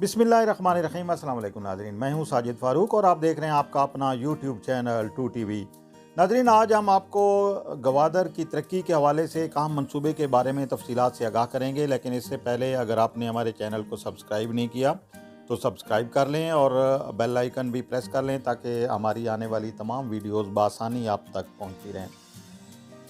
बिस्मिल्लाहिर्रहमानिर्रहीम। अस्सलाम वालेकुम नाज़रीन, मैं हूं साजिद फ़ारूक और आप देख रहे हैं आपका अपना यूट्यूब चैनल 2TV। नाज़रीन, आज हम आपको गवादर की तरक्की के हवाले से एक अहम मंसूबे के बारे में तफसीलात से आगाह करेंगे, लेकिन इससे पहले अगर आपने हमारे चैनल को सब्सक्राइब नहीं किया तो सब्सक्राइब कर लें और बेल आइकन भी प्रेस कर लें ताकि हमारी आने वाली तमाम वीडियोज़ बआसानी आप तक पहुँचती रहें।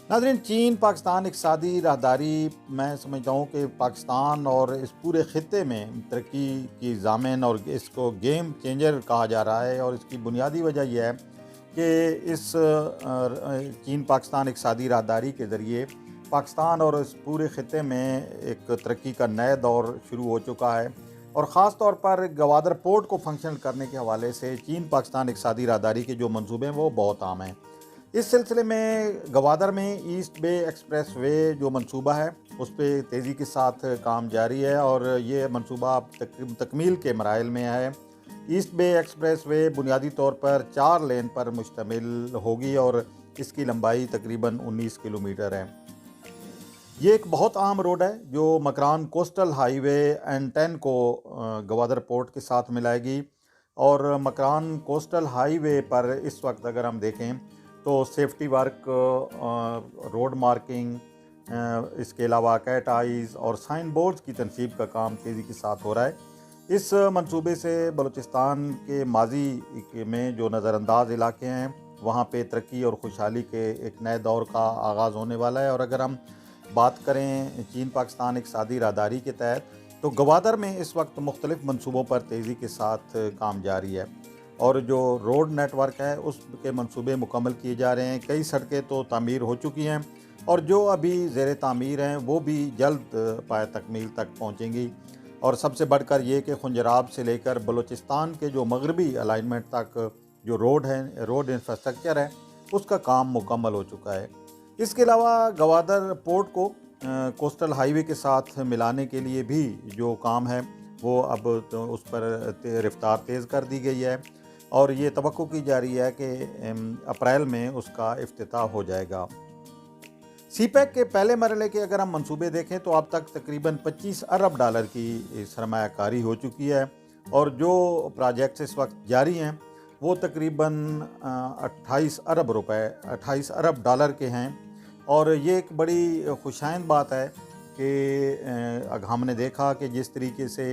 नाज़रीन, चीन पाकिस्तान इक़्तिसादी राहदारी मैं समझता हूँ कि पाकिस्तान और इस पूरे ख़ित्ते में तरक्की की ज़ामिन और इसको गेम चेंजर कहा जा रहा है। और इसकी बुनियादी वजह यह है कि इस चीन पाकिस्तान इक़्तिसादी राहदारी के ज़रिए पाकिस्तान और इस पूरे ख़ित्ते में एक तरक्की का नया दौर शुरू हो चुका है। और ख़ास तौर पर गवादर पोर्ट को फंक्शनल करने के हवाले से चीन पाकिस्तान इक़्तिसादी राहदारी के जो मंसूबे हैं वो बहुत आम हैं। इस सिलसिले में गवादर में ईस्ट बे एक्सप्रेस वे जो मंसूबा है उस पर तेज़ी के साथ काम जारी है और ये मंसूबा अब तकमील के मराइल में है। ईस्ट बे एक्सप्रेस वे बुनियादी तौर पर 4 लेन पर मुश्तमिल होगी और इसकी लंबाई तकरीबन 19 किलोमीटर है। ये एक बहुत अहम रोड है जो मकरान कोस्टल हाईवे N10 को गवादर पोर्ट के साथ मिलाएगी। और मकरान कोस्टल हाईवे पर इस वक्त अगर हम देखें तो सेफ्टी वर्क, रोड मार्किंग, इसके अलावा कैट आइज़ और साइन बोर्ड्स की तनसीब का काम तेज़ी के साथ हो रहा है। इस मंसूबे से बलूचिस्तान के माजी में जो नज़रअंदाज इलाके हैं वहाँ पे तरक्की और खुशहाली के एक नए दौर का आगाज़ होने वाला है। और अगर हम बात करें चीन पाकिस्तान इक़्तिसादी राहदारी के तहत तो गवादर में इस वक्त मुख्तलिफ़ मंसूबों पर तेज़ी के साथ काम जारी है और जो रोड नेटवर्क है उसके मंसूबे मुकम्मल किए जा रहे हैं। कई सड़कें तो तामीर हो चुकी हैं और जो अभी ज़ेर तामीर हैं वो भी जल्द पाए तकमील तक पहुंचेंगी। और सबसे बढ़कर ये कि खुंजराब से लेकर बलूचिस्तान के जो मगरबी अलाइनमेंट तक जो रोड इंफ्रास्ट्रक्चर है उसका काम मुकम्मल हो चुका है। इसके अलावा गवादर पोर्ट को कोस्टल हाईवे के साथ मिलाने के लिए भी जो काम है वो अब तो उस पर रफ्तार तेज़ कर दी गई है और ये तवक्को की जा रही है कि अप्रैल में उसका इफ्तिताह हो जाएगा। सीपैक के पहले मरहले के अगर हम मंसूबे देखें तो अब तक तकरीबन 25 अरब डॉलर की सरमायाकारी हो चुकी है और जो प्रोजेक्ट्स इस वक्त जारी हैं वो तकरीबन 28 अरब डॉलर के हैं। और ये एक बड़ी खुशाइंद बात है कि हमने देखा कि जिस तरीके से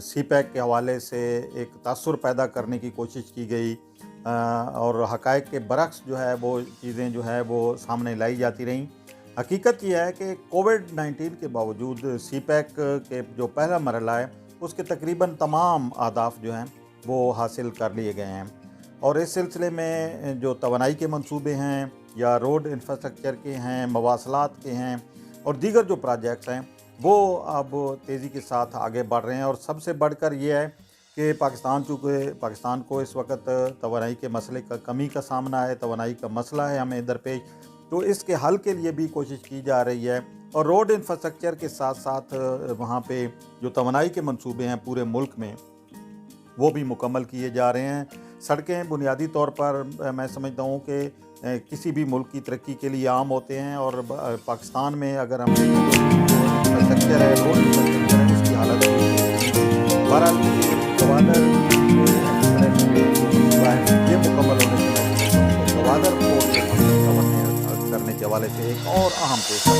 सीपैक के हवाले से एक तासुर पैदा करने की कोशिश की गई और हक़ाइक़ के बरक्स जो है वो चीज़ें जो है वो सामने लाई जाती रहीं। हकीकत यह है कि कोविड-19 के बावजूद सीपैक के जो पहला मरहला है उसके तकरीबन तमाम अहदाफ जो हैं वो हासिल कर लिए गए हैं। और इस सिलसिले में जो तवानाई के मंसूबे हैं या रोड इंफ्रास्ट्रक्चर के हैं, मवासलात के हैं और दीगर जो प्रोजेक्ट्स हैं वो अब तेज़ी के साथ आगे बढ़ रहे हैं। और सबसे बढ़कर ये है कि पाकिस्तान को इस वक्त तवानाई के मसले का कमी का सामना है, तवानाई का मसला है हमें दरपेश, तो इसके हल के लिए भी कोशिश की जा रही है। और रोड इंफ्रास्ट्रक्चर के साथ साथ वहाँ पे जो तवानाई के मंसूबे हैं पूरे मुल्क में वो भी मुकम्मल किए जा रहे हैं। सड़कें बुनियादी तौर पर मैं समझता हूँ कि किसी भी मुल्क की तरक्की के लिए आम होते हैं और पाकिस्तान में अगर हम इंफ्रास्ट्रक्चर है, रोड इंफ्रास्ट्रक्चर है, उसकी हालत बहरहाल गवादर ये मुकम्मल होने के गवादर को करने के हवाले से एक और अहम पेश है।